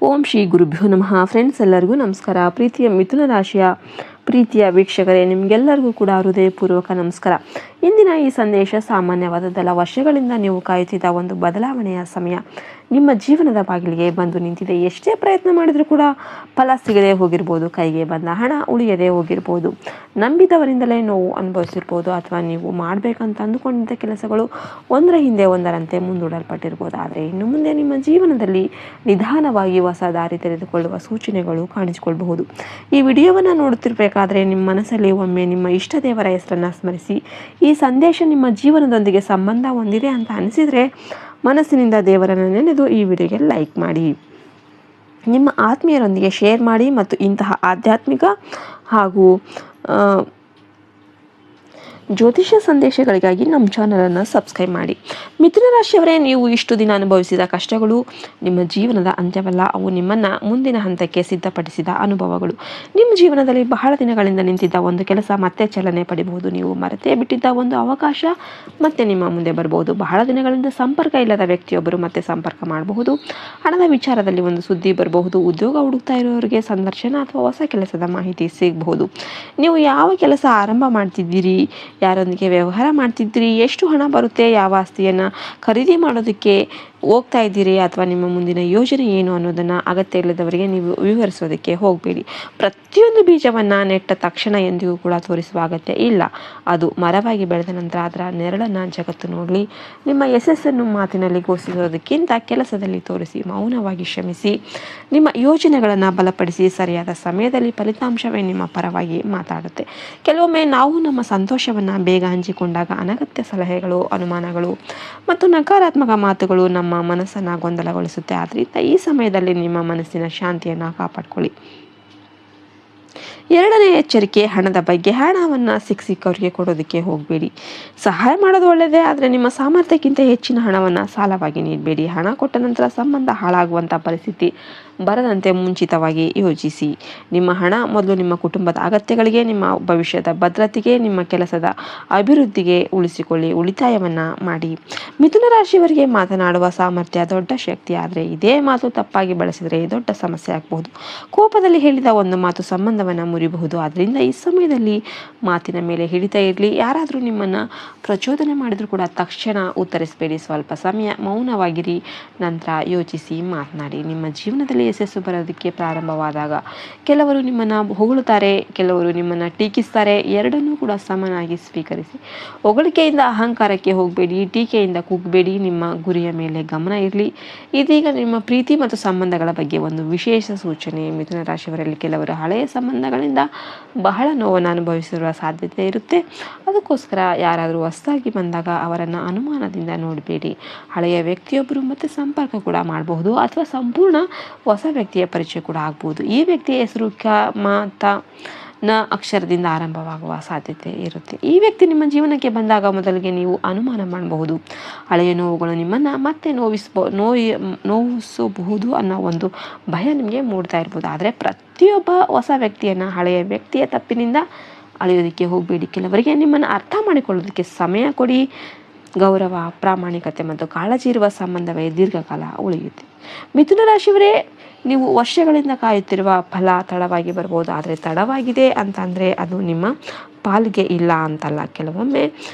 ಓಂ ಶ್ರೀ ಗುರುಭ್ಯೋ ನಮಃ. ಫ್ರೆಂಡ್ಸ್, ಎಲ್ಲರಿಗೂ ನಮಸ್ಕಾರ. ಪ್ರೀತಿಯ ಮಿಥುನ ರಾಶಿಯ ಪ್ರೀತಿಯ ವೀಕ್ಷಕರೇ, ನಿಮಗೆಲ್ಲರಿಗೂ ಕೂಡ ಹೃದಯಪೂರ್ವಕ ನಮಸ್ಕಾರ. ಇಂದಿನ ಈ ಸಂದೇಶ ಸಾಮಾನ್ಯವಾದದ್ದಲ್ಲ. ವರ್ಷಗಳಿಂದ ನೀವು ಕಾಯುತ್ತಿದ್ದ ಒಂದು ಬದಲಾವಣೆಯ ಸಮಯ ನಿಮ್ಮ ಜೀವನದ ಬಾಗಿಲಿಗೆ ಬಂದು ನಿಂತಿದೆ. ಎಷ್ಟೇ ಪ್ರಯತ್ನ ಮಾಡಿದರೂ ಕೂಡ ಫಲ ಸಿಗದೆ ಹೋಗಿರ್ಬೋದು, ಕೈಗೆ ಬಂದ ಹಣ ಉಳಿಯದೆ ಹೋಗಿರ್ಬೋದು, ನಂಬಿದವರಿಂದಲೇ ನೋವು ಅನುಭವಿಸಿರ್ಬೋದು, ಅಥವಾ ನೀವು ಮಾಡಬೇಕಂತ ಅಂದುಕೊಂಡಿದ್ದ ಕೆಲಸಗಳು ಒಂದರ ಹಿಂದೆ ಒಂದರಂತೆ ಮುಂದೂಡಲ್ಪಟ್ಟಿರ್ಬೋದು. ಆದರೆ ಇನ್ನು ಮುಂದೆ ನಿಮ್ಮ ಜೀವನದಲ್ಲಿ ನಿಧಾನವಾಗಿ ಹೊಸ ದಾರಿ ತೆರೆದುಕೊಳ್ಳುವ ಸೂಚನೆಗಳು ಕಾಣಿಸಿಕೊಳ್ಳಬಹುದು. ಈ ವಿಡಿಯೋವನ್ನು ನೋಡುತ್ತಿರಬೇಕಾದ್ರೆ ನಿಮ್ಮ ಮನಸ್ಸಲ್ಲಿ ಒಮ್ಮೆ ನಿಮ್ಮ ಇಷ್ಟ ದೇವರ ಹೆಸರನ್ನು ಸ್ಮರಿಸಿ. ಈ ಸಂದೇಶ ನಿಮ್ಮ ಜೀವನದೊಂದಿಗೆ ಸಂಬಂಧ ಹೊಂದಿದೆ ಅಂತ ಅನಿಸಿದರೆ ಮನಸ್ಸಿನಿಂದ ದೇವರನ್ನು ನೆನೆದು ಈ ವಿಡಿಯೋಗೆ ಲೈಕ್ ಮಾಡಿ, ನಿಮ್ಮ ಆತ್ಮೀಯರೊಂದಿಗೆ ಶೇರ್ ಮಾಡಿ ಮತ್ತು ಇಂತಹ ಆಧ್ಯಾತ್ಮಿಕ ಹಾಗೂ ಜ್ಯೋತಿಷ್ಯ ಸಂದೇಶಗಳಿಗಾಗಿ ನಮ್ಮ ಚಾನಲನ್ನು ಸಬ್ಸ್ಕ್ರೈಬ್ ಮಾಡಿ. ಮಿಥುನ ರಾಶಿಯವರೇ, ನೀವು ಇಷ್ಟು ದಿನ ಅನುಭವಿಸಿದ ಕಷ್ಟಗಳು ನಿಮ್ಮ ಜೀವನದ ಅಂತ್ಯವಲ್ಲ, ಅವು ನಿಮ್ಮನ್ನು ಮುಂದಿನ ಹಂತಕ್ಕೆ ಸಿದ್ಧಪಡಿಸಿದ ಅನುಭವಗಳು. ನಿಮ್ಮ ಜೀವನದಲ್ಲಿ ಬಹಳ ದಿನಗಳಿಂದ ನಿಂತಿದ್ದ ಒಂದು ಕೆಲಸ ಮತ್ತೆ ಚಲನೆ ಪಡಿಬಹುದು. ನೀವು ಮರೆತೇ ಬಿಟ್ಟಿದ್ದ ಒಂದು ಅವಕಾಶ ಮತ್ತೆ ನಿಮ್ಮ ಮುಂದೆ ಬರಬಹುದು. ಬಹಳ ದಿನಗಳಿಂದ ಸಂಪರ್ಕ ಇಲ್ಲದ ವ್ಯಕ್ತಿಯೊಬ್ಬರು ಮತ್ತೆ ಸಂಪರ್ಕ ಮಾಡಬಹುದು. ಹಣದ ವಿಚಾರದಲ್ಲಿ ಒಂದು ಸುದ್ದಿ ಬರಬಹುದು. ಉದ್ಯೋಗ ಹುಡುಕ್ತಾ ಇರೋರಿಗೆ ಸಂದರ್ಶನ ಅಥವಾ ಹೊಸ ಕೆಲಸದ ಮಾಹಿತಿ ಸಿಗಬಹುದು. ನೀವು ಯಾವ ಕೆಲಸ ಆರಂಭ ಮಾಡ್ತಿದ್ದೀರಿ, ಯಾರೊಂದಿಗೆ ವ್ಯವಹಾರ ಮಾಡ್ತಿದ್ದೀರಿ, ಎಷ್ಟು ಹಣ ಬರುತ್ತೆ, ಯಾವ ಆಸ್ತಿಯನ್ನು ಖರೀದಿ ಮಾಡೋದಕ್ಕೆ ಹೋಗ್ತಾ ಇದ್ದೀರಿ, ಅಥವಾ ನಿಮ್ಮ ಮುಂದಿನ ಯೋಜನೆ ಏನು ಅನ್ನೋದನ್ನು ಅಗತ್ಯ ಇಲ್ಲದವರಿಗೆ ನೀವು ವಿವರಿಸೋದಕ್ಕೆ ಹೋಗಬೇಡಿ. ಪ್ರತಿಯೊಂದು ಬೀಜವನ್ನು ನೆಟ್ಟ ತಕ್ಷಣ ಎಂದಿಗೂ ಕೂಡ ತೋರಿಸುವ ಅಗತ್ಯ ಇಲ್ಲ. ಅದು ಮರವಾಗಿ ಬೆಳೆದ ನಂತರ ಅದರ ನೆರಳನ್ನು ಜಗತ್ತು ನೋಡಲಿ. ನಿಮ್ಮ ಯಶಸ್ಸನ್ನು ಮಾತಿನಲ್ಲಿ ಘೋಷಿಸೋದಕ್ಕಿಂತ ಕೆಲಸದಲ್ಲಿ ತೋರಿಸಿ. ಮೌನವಾಗಿ ಶ್ರಮಿಸಿ, ನಿಮ್ಮ ಯೋಜನೆಗಳನ್ನು ಬಲಪಡಿಸಿ. ಸರಿಯಾದ ಸಮಯದಲ್ಲಿ ಫಲಿತಾಂಶವೇ ನಿಮ್ಮ ಪರವಾಗಿ ಮಾತಾಡುತ್ತೆ. ಕೆಲವೊಮ್ಮೆ ನಾವು ನಮ್ಮ ಸಂತೋಷವನ್ನು ಬೇಗ ಹಂಚಿಕೊಂಡಾಗ ಅನಗತ್ಯ ಸಲಹೆಗಳು, ಅನುಮಾನಗಳು ಮತ್ತು ನಕಾರಾತ್ಮಕ ಮಾತುಗಳು ನಮ್ಮ ಮನಸ್ಸನ್ನು ಗೊಂದಲಗೊಳಿಸುತ್ತೆ. ಆದ್ದರಿಂದ ಈ ಸಮಯದಲ್ಲಿ ನಿಮ್ಮ ಮನಸ್ಸಿನ ಶಾಂತಿಯನ್ನು ಕಾಪಾಡಿಕೊಳ್ಳಿ. ಎರಡನೇ ಎಚ್ಚರಿಕೆ, ಹಣದ ಬಗ್ಗೆ. ಹಣವನ್ನು ಸಿಕ್ಕವರಿಗೆ ಕೊಡೋದಕ್ಕೆ ಹೋಗಬೇಡಿ. ಸಹಾಯ ಮಾಡೋದು ಒಳ್ಳೆಯದೇ, ಆದರೆ ನಿಮ್ಮ ಸಾಮರ್ಥ್ಯಕ್ಕಿಂತ ಹೆಚ್ಚಿನ ಹಣವನ್ನು ಸಾಲವಾಗಿ ನೀಡಬೇಡಿ. ಹಣ ಕೊಟ್ಟ ನಂತರ ಸಂಬಂಧ ಹಾಳಾಗುವಂಥ ಪರಿಸ್ಥಿತಿ ಬರದಂತೆ ಮುಂಚಿತವಾಗಿ ಯೋಚಿಸಿ. ನಿಮ್ಮ ಹಣ ಮೊದಲು ನಿಮ್ಮ ಕುಟುಂಬದ ಅಗತ್ಯಗಳಿಗೆ, ನಿಮ್ಮ ಭವಿಷ್ಯದ ಭದ್ರತೆಗೆ, ನಿಮ್ಮ ಕೆಲಸದ ಅಭಿವೃದ್ಧಿಗೆ ಉಳಿಸಿಕೊಳ್ಳಿ. ಉಳಿತಾಯವನ್ನು ಮಾಡಿ. ಮಿಥುನ ರಾಶಿಯವರಿಗೆ ಮಾತನಾಡುವ ಸಾಮರ್ಥ್ಯ ದೊಡ್ಡ ಶಕ್ತಿ, ಆದರೆ ಇದೇ ಮಾತು ತಪ್ಪಾಗಿ ಬಳಸಿದರೆ ದೊಡ್ಡ ಸಮಸ್ಯೆ ಆಗಬಹುದು. ಕೋಪದಲ್ಲಿ ಹೇಳಿದ ಒಂದು ಮಾತು ಸಂಬಂಧವನ್ನು ಮುರಿಬಹುದು. ಆದ್ದರಿಂದ ಈ ಸಮಯದಲ್ಲಿ ಮಾತಿನ ಮೇಲೆ ಹಿಡಿತಾ ಇರಲಿ. ಯಾರಾದರೂ ನಿಮ್ಮನ್ನು ಪ್ರಚೋದನೆ ಮಾಡಿದರೂ ಕೂಡ ತಕ್ಷಣ ಉತ್ತರಿಸಬೇಡಿ. ಸ್ವಲ್ಪ ಸಮಯ ಮೌನವಾಗಿರಿ, ನಂತರ ಯೋಚಿಸಿ ಮಾತನಾಡಿ. ನಿಮ್ಮ ಜೀವನದಲ್ಲಿ ಯಶಸ್ಸು ಬರೋದಕ್ಕೆ ಪ್ರಾರಂಭವಾದಾಗ ಕೆಲವರು ನಿಮ್ಮನ್ನು ಹೊಗಳುತ್ತಾರೆ, ಕೆಲವರು ನಿಮ್ಮನ್ನು ಟೀಕಿಸ್ತಾರೆ. ಎರಡನ್ನೂ ಕೂಡ ಸಮನಾಗಿ ಸ್ವೀಕರಿಸಿ. ಹೊಗಳಿಕೆಯಿಂದ ಅಹಂಕಾರಕ್ಕೆ ಹೋಗಬೇಡಿ, ಟೀಕೆಯಿಂದ ಕುಗ್ಗಬೇಡಿ. ನಿಮ್ಮ ಗುರಿಯ ಮೇಲೆ ಗಮನ ಇರಲಿ. ಇದೀಗ ನಿಮ್ಮ ಪ್ರೀತಿ ಮತ್ತು ಸಂಬಂಧಗಳ ಬಗ್ಗೆ ಒಂದು ವಿಶೇಷ ಸೂಚನೆ. ಮಿಥುನ ರಾಶಿಯವರಲ್ಲಿ ಕೆಲವರು ಹಳೆಯ ಸಂಬಂಧಗಳಿಂದ ಬಹಳ ನೋವನ್ನು ಅನುಭವಿಸಿರುವ ಸಾಧ್ಯತೆ ಇರುತ್ತೆ. ಅದಕ್ಕೋಸ್ಕರ ಯಾರಾದರೂ ಹೊಸದಾಗಿ ಬಂದಾಗ ಅವರನ್ನು ಅನುಮಾನದಿಂದ ನೋಡಬೇಡಿ. ಹಳೆಯ ವ್ಯಕ್ತಿಯೊಬ್ಬರು ಮತ್ತೆ ಸಂಪರ್ಕ ಕೂಡ ಮಾಡಬಹುದು, ಅಥವಾ ಸಂಪೂರ್ಣ ಹೊಸ ವ್ಯಕ್ತಿಯ ಪರಿಚಯ ಕೂಡ ಆಗ್ಬೋದು. ಈ ವ್ಯಕ್ತಿಯ ಹೆಸರು ಕ, ಮ, ತ, ನ ಅಕ್ಷರದಿಂದ ಆರಂಭವಾಗುವ ಸಾಧ್ಯತೆ ಇರುತ್ತೆ. ಈ ವ್ಯಕ್ತಿ ನಿಮ್ಮ ಜೀವನಕ್ಕೆ ಬಂದಾಗ ಮೊದಲಿಗೆ ನೀವು ಅನುಮಾನ ಮಾಡಬಹುದು. ಹಳೆಯ ನೋವುಗಳು ನಿಮ್ಮನ್ನು ಮತ್ತೆ ನೋವಿಸಬಹುದು ಅನ್ನೋ ಒಂದು ಭಯ ನಿಮಗೆ ಮೂಡ್ತಾ ಇರ್ಬೋದು. ಆದರೆ ಪ್ರತಿಯೊಬ್ಬ ಹೊಸ ವ್ಯಕ್ತಿಯನ್ನು ಹಳೆಯ ವ್ಯಕ್ತಿಯ ತಪ್ಪಿನಿಂದ ಅಳೆಯೋದಕ್ಕೆ ಹೋಗಬೇಡಿ. ಕೆಲವರಿಗೆ ನಿಮ್ಮನ್ನು ಅರ್ಥ ಮಾಡಿಕೊಳ್ಳೋದಕ್ಕೆ ಸಮಯ ಕೊಡಿ. ಗೌರವ, ಪ್ರಾಮಾಣಿಕತೆ ಮತ್ತು ಕಾಳಜಿ ಇರುವ ಸಂಬಂಧವೇ ದೀರ್ಘಕಾಲ ಉಳಿಯುತ್ತೆ. ಮಿಥುನ ರಾಶಿಯವರೇ, ನೀವು ವರ್ಷಗಳಿಂದ ಕಾಯುತ್ತಿರುವ ಫಲ ತಡವಾಗಿ ಬರ್ಬೋದು. ಆದರೆ ತಡವಾಗಿದೆ ಅಂತಂದರೆ ಅದು ನಿಮ್ಮ ಪಾಲಿಗೆ ಇಲ್ಲ ಅಂತಲ್ಲ. ಕೆಲವೊಮ್ಮೆ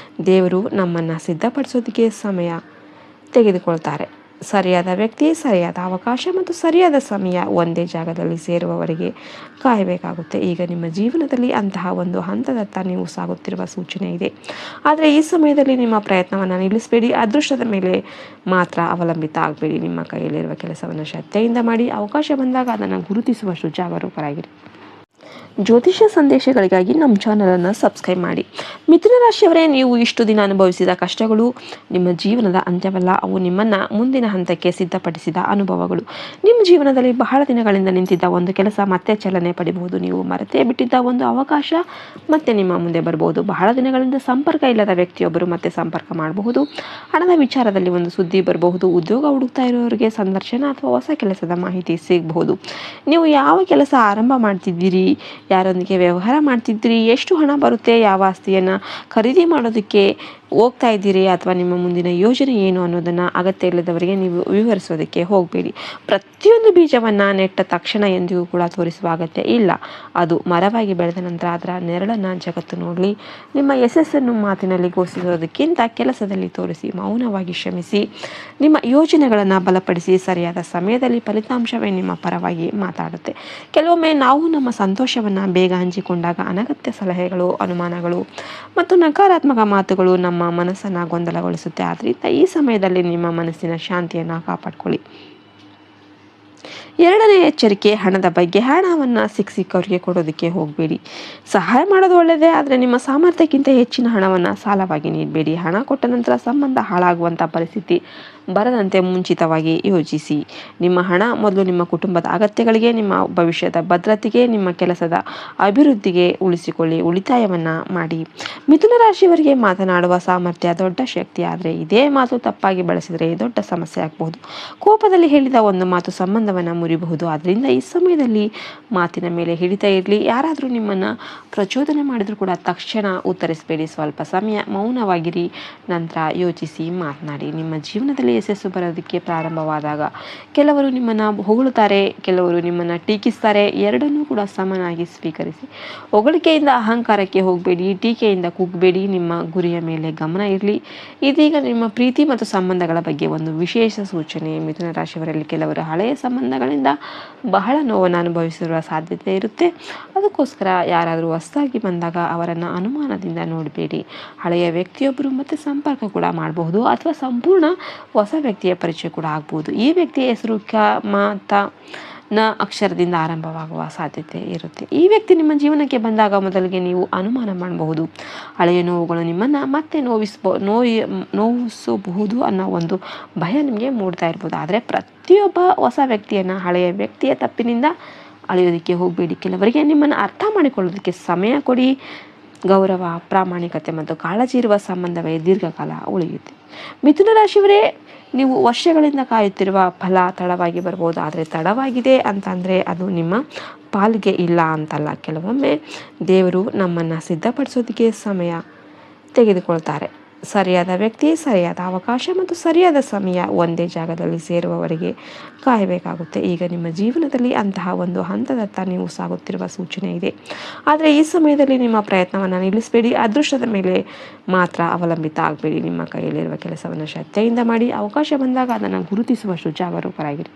ದೇವರು ನಮ್ಮನ್ನು ಸಿದ್ಧಪಡಿಸೋದಕ್ಕೆ ಸಮಯ ತೆಗೆದುಕೊಳ್ತಾರೆ. ಸರಿಯಾದ ವ್ಯಕ್ತಿ, ಸರಿಯಾದ ಅವಕಾಶ ಮತ್ತು ಸರಿಯಾದ ಸಮಯ ಒಂದೇ ಜಾಗದಲ್ಲಿ ಸೇರುವವರೆಗೆ ಕಾಯಬೇಕಾಗುತ್ತೆ. ಈಗ ನಿಮ್ಮ ಜೀವನದಲ್ಲಿ ಅಂತಹ ಒಂದು ಹಂತದತ್ತ ನೀವು ಸಾಗುತ್ತಿರುವ ಸೂಚನೆ ಇದೆ. ಆದರೆ ಈ ಸಮಯದಲ್ಲಿ ನಿಮ್ಮ ಪ್ರಯತ್ನವನ್ನು ನಿಲ್ಲಿಸಬೇಡಿ. ಅದೃಷ್ಟದ ಮೇಲೆ ಮಾತ್ರ ಅವಲಂಬಿತ ಆಗಬೇಡಿ. ನಿಮ್ಮ ಕೈಯಲ್ಲಿರುವ ಕೆಲಸವನ್ನು ಶ್ರದ್ಧೆಯಿಂದ ಮಾಡಿ. ಅವಕಾಶ ಬಂದಾಗ ಅದನ್ನು ಗುರುತಿಸುವಷ್ಟು ಜಾಗರೂಕರಾಗಿರಿ. ಜ್ಯೋತಿಷ್ಯ ಸಂದೇಶಗಳಿಗಾಗಿ ನಮ್ಮ ಚಾನಲನ್ನು ಸಬ್ಸ್ಕ್ರೈಬ್ ಮಾಡಿ. ಮಿಥುನ ರಾಶಿಯವರೇ, ನೀವು ಇಷ್ಟು ದಿನ ಅನುಭವಿಸಿದ ಕಷ್ಟಗಳು ನಿಮ್ಮ ಜೀವನದ ಅಂತ್ಯವಲ್ಲ, ಅವು ನಿಮ್ಮನ್ನು ಮುಂದಿನ ಹಂತಕ್ಕೆ ಸಿದ್ಧಪಡಿಸಿದ ಅನುಭವಗಳು. ನಿಮ್ಮ ಜೀವನದಲ್ಲಿ ಬಹಳ ದಿನಗಳಿಂದ ನಿಂತಿದ್ದ ಒಂದು ಕೆಲಸ ಮತ್ತೆ ಚಲನೆ ಪಡಿಬಹುದು. ನೀವು ಮರೆತೇ ಬಿಟ್ಟಿದ್ದ ಒಂದು ಅವಕಾಶ ಮತ್ತೆ ನಿಮ್ಮ ಮುಂದೆ ಬರಬಹುದು. ಬಹಳ ದಿನಗಳಿಂದ ಸಂಪರ್ಕ ಇಲ್ಲದ ವ್ಯಕ್ತಿಯೊಬ್ಬರು ಮತ್ತೆ ಸಂಪರ್ಕ ಮಾಡಬಹುದು. ಹಣದ ವಿಚಾರದಲ್ಲಿ ಒಂದು ಸುದ್ದಿ ಬರಬಹುದು. ಉದ್ಯೋಗ ಹುಡುಕ್ತಾ ಇರೋರಿಗೆ ಸಂದರ್ಶನ ಅಥವಾ ಹೊಸ ಕೆಲಸದ ಮಾಹಿತಿ ಸಿಗಬಹುದು. ನೀವು ಯಾವ ಕೆಲಸ ಆರಂಭ ಮಾಡ್ತಿದ್ದೀರಿ, ಯಾರೊಂದಿಗೆ ವ್ಯವಹಾರ ಮಾಡ್ತಿದ್ದೀರಿ, ಎಷ್ಟು ಹಣ ಬರುತ್ತೆ, ಯಾವ ಆಸ್ತಿಯನ್ನು ಖರೀದಿ ಮಾಡೋದಕ್ಕೆ ಹೋಗ್ತಾ ಇದ್ದೀರಿ ಅಥವಾ ನಿಮ್ಮ ಮುಂದಿನ ಯೋಜನೆ ಏನು ಅನ್ನೋದನ್ನು ಅಗತ್ಯ ಇಲ್ಲದವರಿಗೆ ನೀವು ವಿವರಿಸೋದಕ್ಕೆ ಹೋಗಬೇಡಿ. ಪ್ರತಿಯೊಂದು ಬೀಜವನ್ನು ನೆಟ್ಟ ತಕ್ಷಣ ಎಂದಿಗೂ ಕೂಡ ತೋರಿಸುವ ಅಗತ್ಯ ಇಲ್ಲ. ಅದು ಮರವಾಗಿ ಬೆಳೆದ ನಂತರ ಅದರ ನೆರಳನ್ನು ಜಗತ್ತು ನೋಡಲಿ. ನಿಮ್ಮ ಯಶಸ್ಸನ್ನು ಮಾತಿನಲ್ಲಿ ಘೋಷಿಸೋದಕ್ಕಿಂತ ಕೆಲಸದಲ್ಲಿ ತೋರಿಸಿ. ಮೌನವಾಗಿ ಶ್ರಮಿಸಿ. ನಿಮ್ಮ ಯೋಜನೆಗಳನ್ನು ಬಲಪಡಿಸಿ. ಸರಿಯಾದ ಸಮಯದಲ್ಲಿ ಫಲಿತಾಂಶವೇ ನಿಮ್ಮ ಪರವಾಗಿ ಮಾತಾಡುತ್ತೆ. ಕೆಲವೊಮ್ಮೆ ನಾವು ನಮ್ಮ ಸಂತೋಷವನ್ನು ಬೇಗ ಹಂಚಿಕೊಂಡಾಗ ಅನಗತ್ಯ ಸಲಹೆಗಳು, ಅನುಮಾನಗಳು ಮತ್ತು ನಕಾರಾತ್ಮಕ ಮಾತುಗಳು ನಮ್ಮ ಮನಸ್ಸನ್ನು ಗೊಂದಲಗೊಳಿಸುತ್ತೆ. ಆದ್ದರಿಂದ ಈ ಸಮಯದಲ್ಲಿ ನಿಮ್ಮ ಮನಸ್ಸಿನ ಶಾಂತಿಯನ್ನು ಕಾಪಾಡಿಕೊಳ್ಳಿ. ಎರಡನೇ ಎಚ್ಚರಿಕೆ, ಹಣದ ಬಗ್ಗೆ. ಹಣವನ್ನು ಸಿಕ್ಕವರಿಗೆ ಕೊಡೋದಕ್ಕೆ ಹೋಗಬೇಡಿ. ಸಹಾಯ ಮಾಡೋದು ಒಳ್ಳೆಯದೇ, ಆದರೆ ನಿಮ್ಮ ಸಾಮರ್ಥ್ಯಕ್ಕಿಂತ ಹೆಚ್ಚಿನ ಹಣವನ್ನು ಸಾಲವಾಗಿ ನೀಡಬೇಡಿ. ಹಣ ಕೊಟ್ಟ ನಂತರ ಸಂಬಂಧ ಹಾಳಾಗುವಂಥ ಪರಿಸ್ಥಿತಿ ಬರದಂತೆ ಮುಂಚಿತವಾಗಿ ಯೋಚಿಸಿ. ನಿಮ್ಮ ಹಣ ಮೊದಲು ನಿಮ್ಮ ಕುಟುಂಬದ ಅಗತ್ಯಗಳಿಗೆ, ನಿಮ್ಮ ಭವಿಷ್ಯದ ಭದ್ರತೆಗೆ, ನಿಮ್ಮ ಕೆಲಸದ ಅಭಿವೃದ್ಧಿಗೆ ಉಳಿಸಿಕೊಳ್ಳಿ. ಉಳಿತಾಯವನ್ನು ಮಾಡಿ. ಮಿಥುನ ರಾಶಿಯವರಿಗೆ ಮಾತನಾಡುವ ಸಾಮರ್ಥ್ಯ ದೊಡ್ಡ ಶಕ್ತಿ, ಆದರೆ ಇದೇ ಮಾತು ತಪ್ಪಾಗಿ ಬಳಸಿದರೆ ದೊಡ್ಡ ಸಮಸ್ಯೆ ಆಗಬಹುದು. ಕೋಪದಲ್ಲಿ ಹೇಳಿದ ಒಂದು ಮಾತು ಸಂಬಂಧವನ್ನು ಮುರಿಬಹುದು. ಆದ್ದರಿಂದ ಈ ಸಮಯದಲ್ಲಿ ಮಾತಿನ ಮೇಲೆ ಹಿಡಿತ ಇರಲಿ. ಯಾರಾದರೂ ನಿಮ್ಮನ್ನು ಪ್ರಚೋದನೆ ಮಾಡಿದರೂ ಕೂಡ ತಕ್ಷಣ ಉತ್ತರಿಸಬೇಡಿ. ಸ್ವಲ್ಪ ಸಮಯ ಮೌನವಾಗಿರಿ, ನಂತರ ಯೋಚಿಸಿ ಮಾತನಾಡಿ. ನಿಮ್ಮ ಜೀವನದಲ್ಲಿ ಯಶಸ್ಸು ಬರೋದಕ್ಕೆ ಪ್ರಾರಂಭವಾದಾಗ ಕೆಲವರು ನಿಮ್ಮನ್ನು ಹೊಗಳುತ್ತಾರೆ, ಕೆಲವರು ನಿಮ್ಮನ್ನು ಟೀಕಿಸ್ತಾರೆ. ಎರಡನ್ನೂ ಕೂಡ ಸಮನಾಗಿ ಸ್ವೀಕರಿಸಿ. ಹೊಗಳಿಕೆಯಿಂದ ಅಹಂಕಾರಕ್ಕೆ ಹೋಗಬೇಡಿ, ಟೀಕೆಯಿಂದ ಕುಗ್ಗಬೇಡಿ. ನಿಮ್ಮ ಗುರಿಯ ಮೇಲೆ ಗಮನ ಇರಲಿ. ಇದೀಗ ನಿಮ್ಮ ಪ್ರೀತಿ ಮತ್ತು ಸಂಬಂಧಗಳ ಬಗ್ಗೆ ಒಂದು ವಿಶೇಷ ಸೂಚನೆ. ಮಿಥುನ ರಾಶಿಯವರಲ್ಲಿ ಕೆಲವರು ಹಳೆಯ ಸಂಬಂಧಗಳಿಂದ ಬಹಳ ನೋವನ್ನು ಅನುಭವಿಸಿರುವ ಸಾಧ್ಯತೆ ಇರುತ್ತೆ. ಅದಕ್ಕೋಸ್ಕರ ಯಾರಾದರೂ ಹೊಸದಾಗಿ ಬಂದಾಗ ಅವರನ್ನು ಅನುಮಾನದಿಂದ ನೋಡಬೇಡಿ. ಹಳೆಯ ವ್ಯಕ್ತಿಯೊಬ್ಬರು ಮತ್ತೆ ಸಂಪರ್ಕ ಕೂಡ ಮಾಡಬಹುದು ಅಥವಾ ಸಂಪೂರ್ಣ ಹೊಸ ವ್ಯಕ್ತಿಯ ಪರಿಚಯ ಕೂಡ ಆಗ್ಬೋದು. ಈ ವ್ಯಕ್ತಿಯ ಹೆಸರು ಕ, ಮ, ತ, ನ ಅಕ್ಷರದಿಂದ ಆರಂಭವಾಗುವ ಸಾಧ್ಯತೆ ಇರುತ್ತೆ. ಈ ವ್ಯಕ್ತಿ ನಿಮ್ಮ ಜೀವನಕ್ಕೆ ಬಂದಾಗ ಮೊದಲಿಗೆ ನೀವು ಅನುಮಾನ ಮಾಡಬಹುದು. ಹಳೆಯ ನೋವುಗಳು ನಿಮ್ಮನ್ನು ಮತ್ತೆ ನೋವಿಸಬಹುದು ಅನ್ನೋ ಒಂದು ಭಯ ನಿಮಗೆ ಮೂಡ್ತಾ ಇರ್ಬೋದು. ಆದರೆ ಪ್ರತಿಯೊಬ್ಬ ಹೊಸ ವ್ಯಕ್ತಿಯನ್ನು ಹಳೆಯ ವ್ಯಕ್ತಿಯ ತಪ್ಪಿನಿಂದ ಅಳೆಯೋದಕ್ಕೆ ಹೋಗಬೇಡಿ. ಕೆಲವರಿಗೆ ನಿಮ್ಮನ್ನು ಅರ್ಥ ಮಾಡಿಕೊಳ್ಳೋದಕ್ಕೆ ಸಮಯ ಕೊಡಿ. ಗೌರವ, ಪ್ರಾಮಾಣಿಕತೆ ಮತ್ತು ಕಾಳಜಿ ಇರುವ ಸಂಬಂಧವೇ ದೀರ್ಘಕಾಲ ಉಳಿಯುತ್ತೆ. ಮಿಥುನ ರಾಶಿಯವರೇ, ನೀವು ವರ್ಷಗಳಿಂದ ಕಾಯುತ್ತಿರುವ ಫಲ ತಡವಾಗಿ ಬರ್ಬೋದು. ಆದರೆ ತಡವಾಗಿದೆ ಅಂತಂದರೆ ಅದು ನಿಮ್ಮ ಪಾಲಿಗೆ ಇಲ್ಲ ಅಂತಲ್ಲ. ಕೆಲವೊಮ್ಮೆ ದೇವರು ನಮ್ಮನ್ನು ಸಿದ್ಧಪಡಿಸೋದಕ್ಕೆ ಸಮಯ ತೆಗೆದುಕೊಳ್ತಾರೆ. ಸರಿಯಾದ ವ್ಯಕ್ತಿ, ಸರಿಯಾದ ಅವಕಾಶ ಮತ್ತು ಸರಿಯಾದ ಸಮಯ ಒಂದೇ ಜಾಗದಲ್ಲಿ ಸೇರುವವರೆಗೆ ಕಾಯಬೇಕಾಗುತ್ತೆ. ಈಗ ನಿಮ್ಮ ಜೀವನದಲ್ಲಿ ಅಂತಹ ಒಂದು ಹಂತದತ್ತ ನೀವು ಸಾಗುತ್ತಿರುವ ಸೂಚನೆ ಇದೆ. ಆದರೆ ಈ ಸಮಯದಲ್ಲಿ ನಿಮ್ಮ ಪ್ರಯತ್ನವನ್ನು ನಿಲ್ಲಿಸಬೇಡಿ. ಅದೃಷ್ಟದ ಮೇಲೆ ಮಾತ್ರ ಅವಲಂಬಿತ ಆಗಬೇಡಿ. ನಿಮ್ಮ ಕೈಯಲ್ಲಿರುವ ಕೆಲಸವನ್ನು ಶ್ರದ್ಧೆಯಿಂದ ಮಾಡಿ. ಅವಕಾಶ ಬಂದಾಗ ಅದನ್ನು ಗುರುತಿಸುವಷ್ಟು ಜಾಗರೂಕರಾಗಿರಿ.